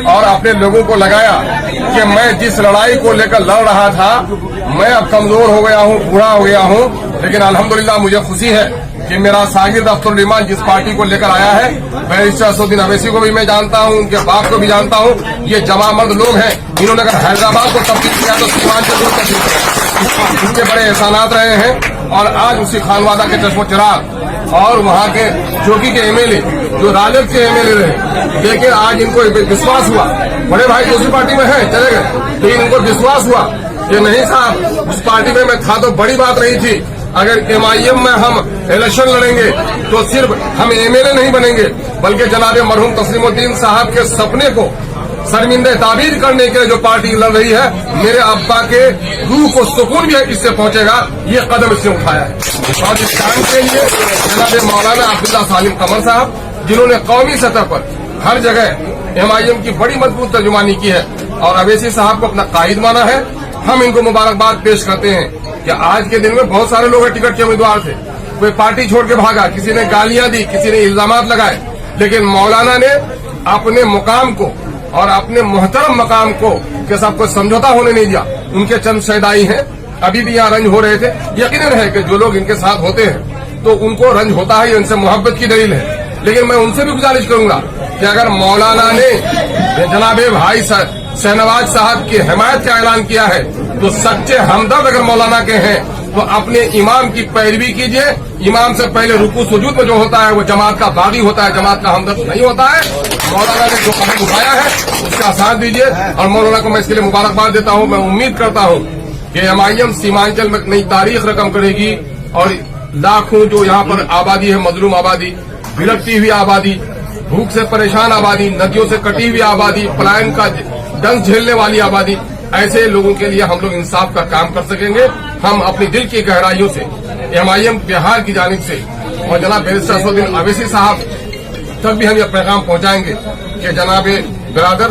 और अपने लोगों को लगाया कि मैं जिस लड़ाई को लेकर लड़ रहा था मैं अब कमजोर हो गया हूँ, बूढ़ा हो गया हूँ, लेकिन अल्हम्दुलिल्लाह मुझे खुशी है कि मेरा सागिर्द अख्तरुल ईमान जिस पार्टी को लेकर आया है, बैरिस्टर असदुद्दीन अवैसी को भी मैं जानता हूँ, उनके बाप को भी जानता हूँ। ये जमामर्द लोग हैं, इन्होंने अगर हैदराबाद को तब्दील किया तो सीमांचल को तब्दील किया। इनके बड़े एहसानात रहे हैं और आज उसी खानवादा के चश्मो चिराग और वहाँ के चौकी के एमएलए जो राजद के एमएलए रहे, लेकिन आज इनको विश्वास हुआ, बड़े भाई दूसरी पार्टी में है चले गए, लेकिन इनको विश्वास हुआ कि नहीं साहब उस पार्टी में मैं था तो बड़ी बात नहीं थी, अगर एमआईएम में हम इलेक्शन लड़ेंगे तो सिर्फ हम एमएलए नहीं बनेंगे बल्कि जनाब मरहूम तस्लीमुद्दीन साहब के सपने को शर्मिंदे ताबीर करने के लिए जो पार्टी लड़ रही है, मेरे अब्बा के रूह को सुकून भी इससे पहुंचेगा, ये कदम इससे उठाया है। और इस काम के लिए जनाब मौलाना अब्दुल्ला सालिम कमर साहब जिन्होंने कौमी सतह पर हर जगह एमआईएम की बड़ी मजबूत तर्जुमानी की है और अवैसी साहब को अपना कायद माना है, हम इनको मुबारकबाद पेश करते हैं कि आज के दिन में बहुत सारे लोग टिकट के उम्मीदवार थे, कोई पार्टी छोड़ के भागा, किसी ने गालियां दी, किसी ने इल्जामात लगाए, लेकिन मौलाना ने अपने मुकाम को और अपने मोहतरम मकाम को के साथ कोई समझौता होने नहीं दिया। उनके चंद शहदाई हैं, अभी भी यहाँ रंज हो रहे थे। यकीनन है कि जो लोग इनके साथ होते हैं तो उनको रंज होता है, इनसे मोहब्बत की दलील है, लेकिन मैं उनसे भी गुजारिश करूंगा कि अगर मौलाना ने जनाबे भाई शहनवाज साहब की हिमायत का ऐलान किया है तो सच्चे हमदर्द अगर मौलाना के हैं तो अपने इमाम की पैरवी कीजिए। इमाम से पहले रुकू सुजूद में जो होता है वो जमात का बागी होता है, जमात का हमदर्द नहीं होता है। मौलाना ने जो कदम उठाया है उसका साथ दीजिए और मौलाना को मैं इसके लिए मुबारकबाद देता हूँ। मैं उम्मीद करता हूँ कि एमआईएम सीमांचल में नई तारीख रकम करेगी और लाखों जो यहाँ पर आबादी है, मजलूम आबादी, बिलकती हुई आबादी, भूख से परेशान आबादी, नदियों से कटी हुई आबादी, पलायन का दंश झेलने वाली आबादी, ऐसे लोगों के लिए हम लोग इंसाफ का काम कर सकेंगे। हम अपनी दिल की गहराइयों से एमआईएम बिहार की जानिब से और जनाब बैरिस्टर असदुद्दीन अवैसी साहब तक भी हम यह पैगाम पहुंचाएंगे कि जनाब बिरादर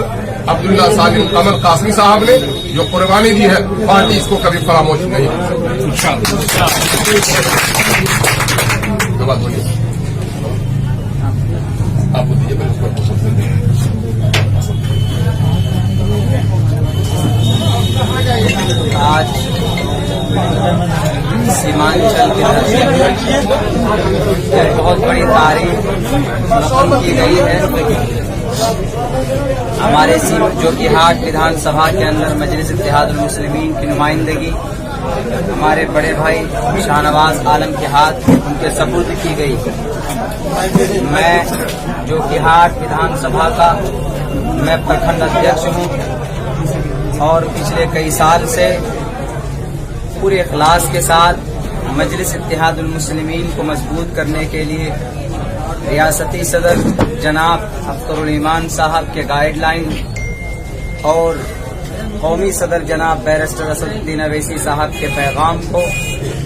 अब्दुल्ला सालिम कमर कासमी साहब ने जो कुर्बानी दी है, पार्टी इसको कभी फरामोश नहीं बोलिए। आपको आज सीमांचल की धरती पर बहुत बड़ी तारीख रकम की गई है। हमारे जोकीहाट विधानसभा के अंदर मजलिस इत्तेहादुल मुस्लिमीन की नुमाइंदगी हमारे बड़े भाई शाहनवाज आलम के हाथ उनके सपुर्द की गई। मैं जोकीहाट विधानसभा का मैं प्रखंड अध्यक्ष हूँ और पिछले कई साल से पूरे इखलास के साथ मजलिस इत्तेहादुल मुस्लिमीन को मजबूत करने के लिए रियासती सदर जनाब अख्तरुल ईमान साहब के गाइडलाइन और कौमी सदर जनाब बैरिस्टर असदुद्दीन अवैसी साहब के पैगाम को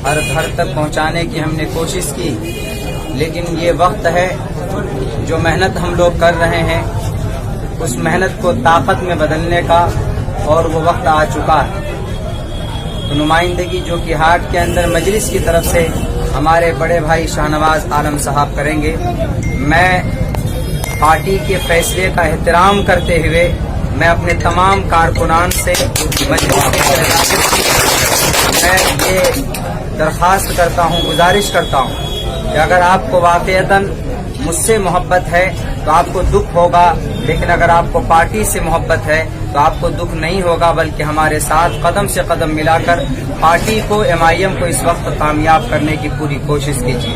हर घर तक पहुंचाने की हमने कोशिश की। लेकिन ये वक्त है जो मेहनत हम लोग कर रहे हैं उस मेहनत को ताकत में बदलने का और वो वक्त आ चुका है। तो नुमाइंदगी जोकीहाट के अंदर मजलिस की तरफ से हमारे बड़े भाई शाहनवाज आलम साहब करेंगे। मैं पार्टी के फैसले का एहतराम करते हुए मैं अपने तमाम कारकुनान से मजलिस मैं ये दरख्वास्त करता हूँ, गुजारिश करता हूँ कि अगर आपको वाकईतन मुझसे मोहब्बत है तो आपको दुख होगा, लेकिन अगर आपको पार्टी से मोहब्बत है तो आपको दुख नहीं होगा, बल्कि हमारे साथ कदम से कदम मिलाकर पार्टी को एमआईएम को इस वक्त कामयाब करने की पूरी कोशिश कीजिए।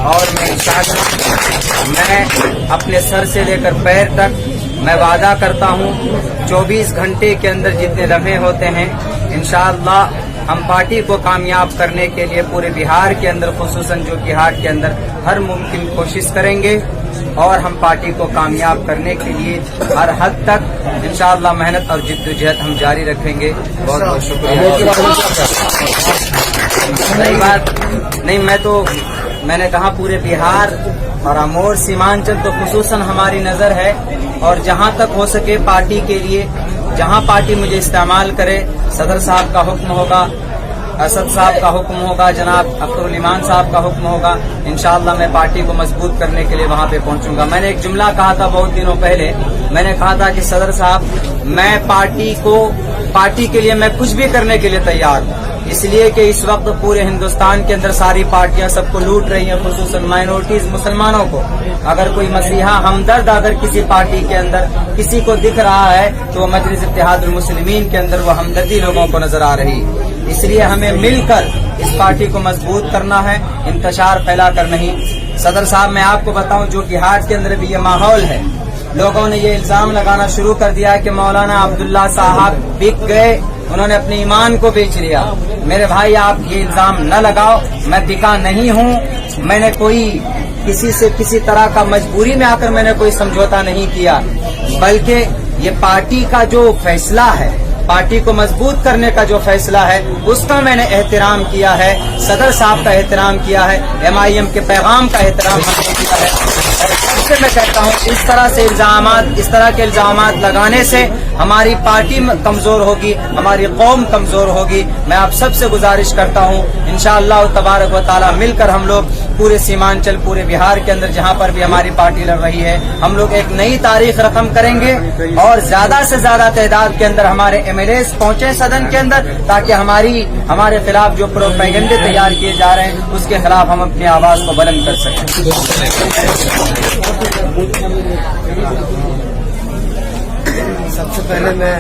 और मैं अपने सर से लेकर पैर तक मैं वादा करता हूँ 24 घंटे के अंदर जितने लम्हे होते हैं इंशाअल्लाह हम पार्टी को कामयाब करने के लिए पूरे बिहार के अंदर खुसूसन जोकीहाट के अंदर हर मुमकिन कोशिश करेंगे और हम पार्टी को कामयाब करने के लिए हर हद तक इंशाअल्लाह मेहनत और जिद्दोजहद हम जारी रखेंगे। बहुत बहुत शुक्रिया। सही बात नहीं, मैंने कहा पूरे बिहार और अमोर सीमांचल तो खुसूसन हमारी नजर है और जहां तक हो सके पार्टी के लिए जहां पार्टी मुझे इस्तेमाल करे, सदर साहब का हुक्म होगा, असद साहब का हुक्म होगा, जनाब अख्तरुल ईमान साहब का हुक्म होगा, इंशाअल्लाह मैं पार्टी को मजबूत करने के लिए वहां पे पहुंचूंगा। मैंने एक जुमला कहा था बहुत दिनों पहले میں نے کہا تھا کہ صدر صاحب میں پارٹی کے لیے میں کچھ بھی کرنے کے لیے تیار ہوں، اس لیے کہ اس وقت پورے ہندوستان کے اندر ساری پارٹیاں سب کو لوٹ رہی ہیں، خصوصاً مائنورٹیز مسلمانوں کو۔ اگر کوئی مسیحا ہمدرد اگر کسی پارٹی کے اندر کسی کو دکھ رہا ہے تو وہ مجلس اتحاد المسلمین کے اندر وہ ہمدردی لوگوں کو نظر آ رہی ہے۔ اس لیے ہمیں مل کر اس پارٹی کو مضبوط کرنا ہے، انتشار پھیلا کر نہیں۔ صدر صاحب میں آپ کو بتاؤں جو دیہات کے اندر بھی یہ ماحول ہے، لوگوں نے یہ الزام لگانا شروع کر دیا کہ مولانا عبداللہ صاحب بک گئے، انہوں نے اپنے ایمان کو بیچ لیا۔ میرے بھائی آپ یہ الزام نہ لگاؤ، میں بکا نہیں ہوں، میں نے کوئی کسی سے کسی طرح کا مجبوری میں آ کر میں نے کوئی سمجھوتا نہیں کیا، بلکہ یہ پارٹی کا جو فیصلہ ہے، پارٹی کو مضبوط کرنے کا جو فیصلہ ہے اس کا میں نے احترام کیا ہے، صدر صاحب کا احترام کیا ہے، MIM کے پیغام کا احترام ہم نے کیا ہے۔ اس سے میں کہتا ہوں اس طرح کے الزامات لگانے سے ہماری پارٹی کمزور ہوگی، ہماری قوم کمزور ہوگی۔ میں آپ سب سے گزارش کرتا ہوں انشاءاللہ تبارک و تعالی مل کر ہم لوگ پورے سیمانچل، پورے بہار کے اندر جہاں پر بھی ہماری پارٹی لڑ رہی ہے، ہم لوگ ایک نئی تاریخ رقم کریں گے اور زیادہ سے زیادہ تعداد کے اندر ہمارے MLAs پہنچے صدن کے اندر، تاکہ ہمارے خلاف جو پروپیگنڈے تیار کیے جا رہے ہیں اس کے خلاف ہم اپنی آواز کو بلند کر سکیں۔ سب سے پہلے میں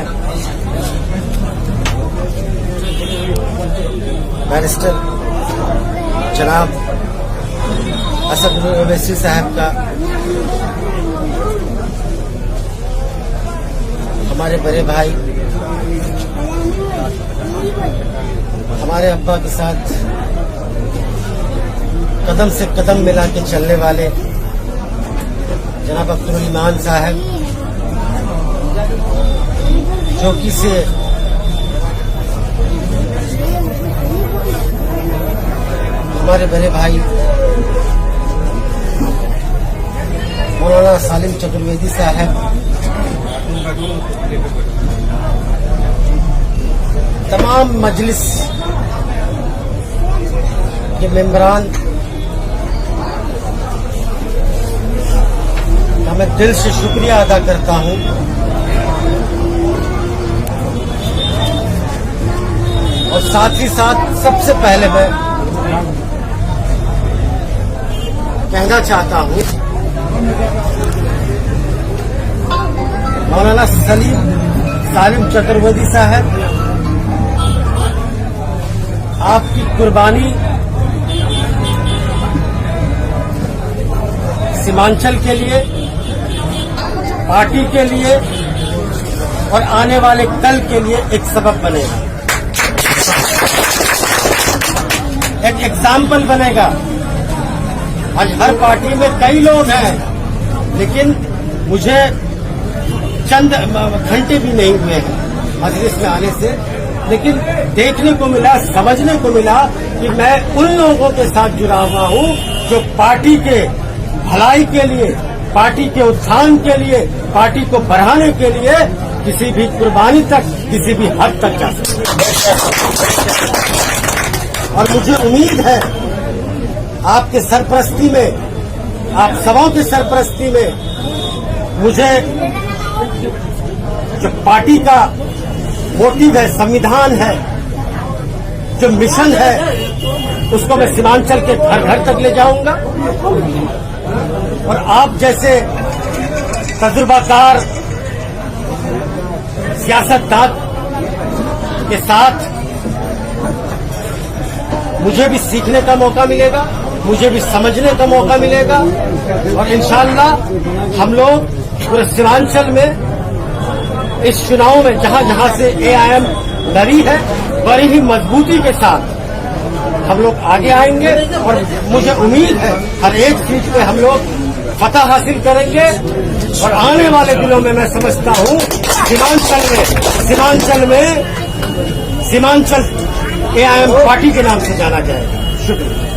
بیرسٹر جناب اسد اویسی صاحب کا، ہمارے بڑے بھائی، ہمارے ابا کے ساتھ قدم سے قدم ملا کے چلنے والے جناب عبدالرحمان صاحب، چوکی سے ہمارے بڑے بھائی مولانا سالم چترویدی صاحب، تمام مجلس کے ممبران کا میں دل سے شکریہ ادا کرتا ہوں۔ اور ساتھ ہی ساتھ سب سے پہلے میں کہنا چاہتا ہوں مولانا سالم چترویدی صاحب، آپ کی قربانی سیمانچل کے لیے، پارٹی کے لیے اور آنے والے کل کے لیے ایک سبب بنے گا، ایک ایگزامپل بنے گا۔ آج ہر پارٹی میں کئی لوگ ہیں، لیکن مجھے چند گھنٹے بھی نہیں ہوئے ہیں مجلس میں آنے سے، لیکن دیکھنے کو ملا، سمجھنے کو ملا کہ میں ان لوگوں کے ساتھ جڑا ہوا ہوں جو پارٹی کے بھلائی کے لیے، پارٹی کے اتھان کے لیے، پارٹی کو بڑھانے کے لیے کسی بھی قربانی تک، کسی بھی حد تک جا سکتے۔ اور مجھے امید ہے آپ کے سرپرستی میں، آپ سبوں کی سرپرستی میں، مجھے جو پارٹی کا موٹیو ہے، سمویدھان ہے، جو مشن ہے، اس کو میں سیمانچل کے گھر گھر تک لے جاؤں گا۔ اور آپ جیسے تجربہ کار سیاستدان کے ساتھ مجھے بھی سیکھنے کا موقع ملے گا، مجھے بھی سمجھنے کا موقع ملے گا، اور انشاءاللہ ہم لوگ پورے سیمانچل میں اس چناؤ میں جہاں جہاں سے AIM لڑی ہے، بڑی ہی مضبوطی کے ساتھ ہم لوگ آگے آئیں گے، اور مجھے امید ہے ہر ایک سیٹ پہ ہم لوگ فتح حاصل کریں گے، اور آنے والے دنوں میں سمجھتا ہوں سیمانچل AIM پارٹی کے نام سے جانا جائے گا۔ شکریہ۔